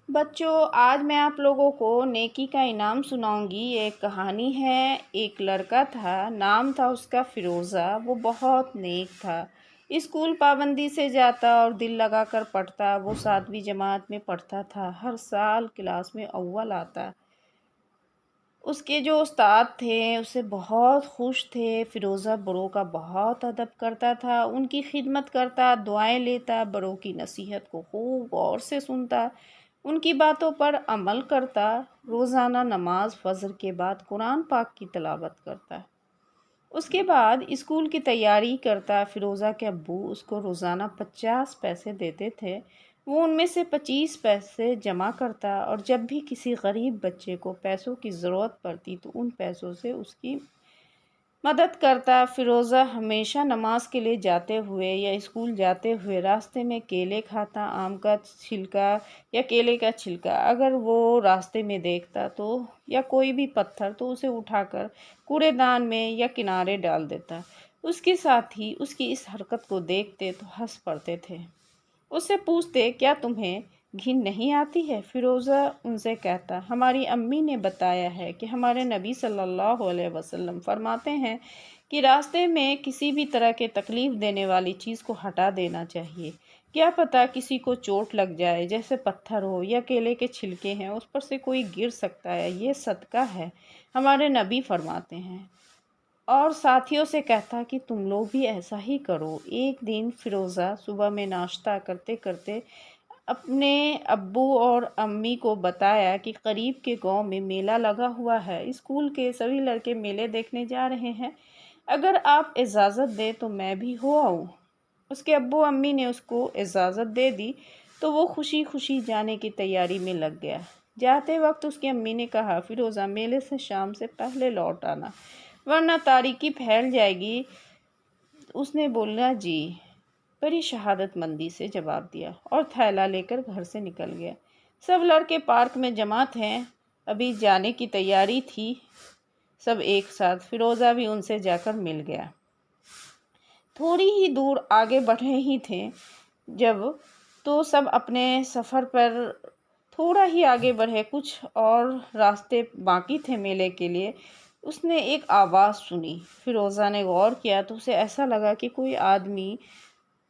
بچوں، آج میں آپ لوگوں کو نیکی کا انعام سناؤں گی۔ ایک کہانی ہے۔ ایک لڑکا تھا، نام تھا اس کا فیروزہ۔ وہ بہت نیک تھا، اسکول پابندی سے جاتا اور دل لگا کر پڑھتا۔ وہ 7ویں جماعت میں پڑھتا تھا، ہر سال کلاس میں اول آتا۔ اس کے جو استاد تھے اسے بہت خوش تھے۔ فیروزہ بڑوں کا بہت ادب کرتا تھا، ان کی خدمت کرتا، دعائیں لیتا، بڑوں کی نصیحت کو خوب غور سے سنتا، ان کی باتوں پر عمل کرتا۔ روزانہ نماز فجر کے بعد قرآن پاک کی تلاوت کرتا، اس کے بعد اسکول کی تیاری کرتا۔ فیروزہ کے ابو اس کو روزانہ 50 پیسے دیتے تھے، وہ ان میں سے 25 پیسے جمع کرتا اور جب بھی کسی غریب بچے کو پیسوں کی ضرورت پڑتی تو ان پیسوں سے اس کی مدد کرتا۔ فیروزہ ہمیشہ نماز کے لیے جاتے ہوئے یا اسکول جاتے ہوئے راستے میں کیلے کھاتا، آم کا چھلکا یا کیلے کا چھلکا اگر وہ راستے میں دیکھتا تو یا کوئی بھی پتھر تو اسے اٹھا کر کوڑے دان میں یا کنارے ڈال دیتا۔ اس کے ساتھی اس کی اس حرکت کو دیکھتے تو ہنس پڑتے تھے، اس سے پوچھتے کیا تمہیں گھن نہیں آتی ہے؟ فیروزہ ان سے کہتا ہماری امی نے بتایا ہے کہ ہمارے نبی صلی اللہ علیہ وسلم فرماتے ہیں کہ راستے میں کسی بھی طرح کے تکلیف دینے والی چیز کو ہٹا دینا چاہیے، کیا پتہ کسی کو چوٹ لگ جائے، جیسے پتھر ہو یا کیلے کے چھلکے ہیں اس پر سے کوئی گر سکتا ہے، یہ صدقہ ہے، ہمارے نبی فرماتے ہیں۔ اور ساتھیوں سے کہتا کہ تم لوگ بھی ایسا ہی کرو۔ ایک دن فیروزہ صبح میں ناشتہ کرتے کرتے اپنے ابو اور امی کو بتایا کہ قریب کے گاؤں میں میلہ لگا ہوا ہے، اسکول کے سبھی لڑکے میلے دیکھنے جا رہے ہیں، اگر آپ اجازت دیں تو میں بھی ہو آؤں۔ اس کے ابو امی نے اس کو اجازت دے دی تو وہ خوشی خوشی جانے کی تیاری میں لگ گیا۔ جاتے وقت اس کی امی نے کہا فیروزہ میلے سے شام سے پہلے لوٹ آنا ورنہ تاریکی پھیل جائے گی۔ اس نے بولا جی، بڑی شہادت مندی سے جواب دیا اور تھیلا لے کر گھر سے نکل گیا۔ سب لڑکے پارک میں جمع تھے، ابھی جانے کی تیاری تھی، سب ایک ساتھ۔ فیروزہ بھی ان سے جا کر مل گیا۔ تھوڑی ہی دور آگے بڑھے ہی تھے جب تو سب اپنے سفر پر تھوڑا ہی آگے بڑھے، کچھ اور راستے باقی تھے میلے کے لیے۔ اس نے ایک آواز سنی، فیروزہ نے غور کیا تو اسے ایسا لگا کہ کوئی آدمی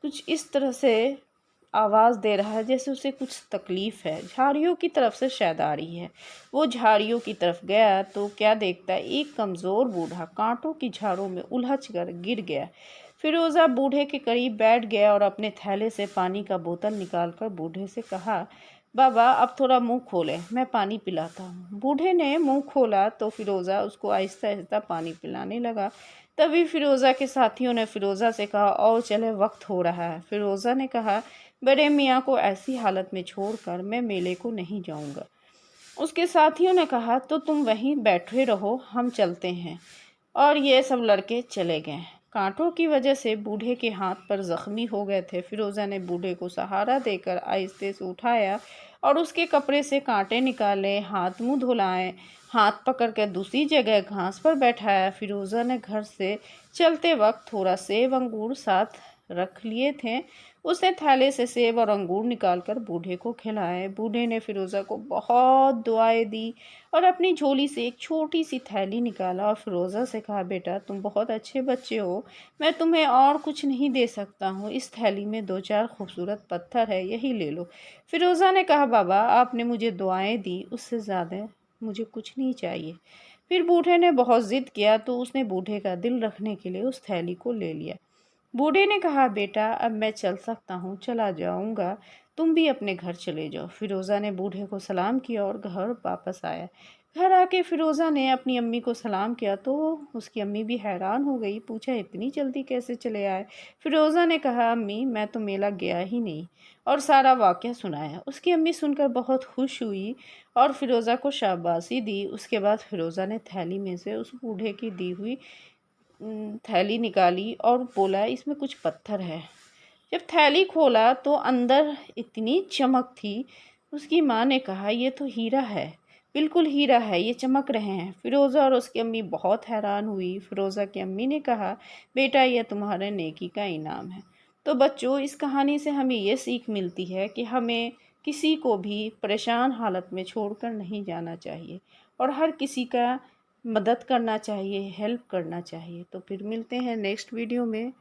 کچھ اس طرح سے آواز دے رہا ہے جیسے اسے کچھ تکلیف ہے، جھاڑیوں کی طرف سے شاید آ رہی ہے۔ وہ جھاڑیوں کی طرف گیا تو کیا دیکھتا، ایک کمزور بوڑھا کانٹوں کی جھاڑوں میں الجھ کر گر گیا۔ فیروزہ بوڑھے کے قریب بیٹھ گیا اور اپنے تھیلے سے پانی کا بوتل نکال کر بوڑھے سے کہا بابا اب تھوڑا منہ کھولیں، میں پانی پلاتا ہوں۔ بوڑھے نے منہ کھولا تو فیروزہ اس کو آہستہ آہستہ پانی پلانے لگا۔ تبھی فیروزہ کے ساتھیوں نے فیروزہ سے کہا اور چلے وقت ہو رہا ہے۔ فیروزہ نے کہا بڑے میاں کو ایسی حالت میں چھوڑ کر میں میلے کو نہیں جاؤں گا۔ اس کے ساتھیوں نے کہا تو تم وہیں بیٹھے رہو، ہم چلتے ہیں، اور یہ سب لڑکے چلے گئے۔ کانٹوں کی وجہ سے بوڑھے کے ہاتھ پر زخمی ہو گئے تھے۔ فیروزہ نے بوڑھے کو سہارا دے کر آہستہ سے اٹھایا اور اس کے کپڑے سے کانٹے نکالے، ہاتھ منہ دھلائے، ہاتھ پکڑ کر دوسری جگہ گھاس پر بیٹھایا۔ فیروزہ نے گھر سے چلتے وقت تھوڑا سیب انگور ساتھ رکھ لیے تھے، اس نے تھیلے سے سیب اور انگور نکال کر بوڑھے کو کھلائے۔ بوڑھے نے فیروزہ کو بہت دعائیں دی اور اپنی جھولی سے ایک چھوٹی سی تھیلی نکالا اور فیروزہ سے کہا بیٹا تم بہت اچھے بچے ہو، میں تمہیں اور کچھ نہیں دے سکتا ہوں، اس تھیلی میں 2-4 خوبصورت پتھر ہے، یہی لے لو۔ فیروزہ نے کہا بابا آپ نے مجھے دعائیں دی، اس سے زیادہ مجھے کچھ نہیں چاہیے۔ پھر بوڑھے نے بہت ضد کیا تو اس نے بوڑھے کا دل رکھنے کے لیے اس تھیلی کو لے لیا۔ بوڑھے نے کہا بیٹا اب میں چل سکتا ہوں، چلا جاؤں گا، تم بھی اپنے گھر چلے جاؤ۔ فیروزہ نے بوڑھے کو سلام کیا اور گھر واپس آیا۔ گھر آ کے فیروزہ نے اپنی امی کو سلام کیا تو اس کی امی بھی حیران ہو گئی، پوچھا اتنی جلدی کیسے چلے آئے؟ فیروزہ نے کہا امی میں تو میلہ گیا ہی نہیں، اور سارا واقعہ سنایا۔ اس کی امی سن کر بہت خوش ہوئی اور فیروزہ کو شاباشی دی۔ اس کے بعد فیروزہ نے تھیلی میں سے اس بوڑھے کی دی ہوئی تھیلی نکالی اور بولا اس میں کچھ پتھر ہے۔ جب تھیلی کھولا تو اندر اتنی چمک تھی، اس کی ماں نے کہا یہ تو ہیرا ہے، بالکل ہیرا ہے، یہ چمک رہے ہیں۔ فیروزہ اور اس کی امی بہت حیران ہوئی۔ فیروزہ کی امی نے کہا بیٹا یہ تمہارے نیکی کا انعام ہے۔ تو بچوں اس کہانی سے ہمیں یہ سیکھ ملتی ہے کہ ہمیں کسی کو بھی پریشان حالت میں چھوڑ کر نہیں جانا چاہیے اور ہر کسی کا مدد کرنا چاہیے، ہیلپ کرنا چاہیے۔ تو پھر ملتے ہیں نیکسٹ ویڈیو میں۔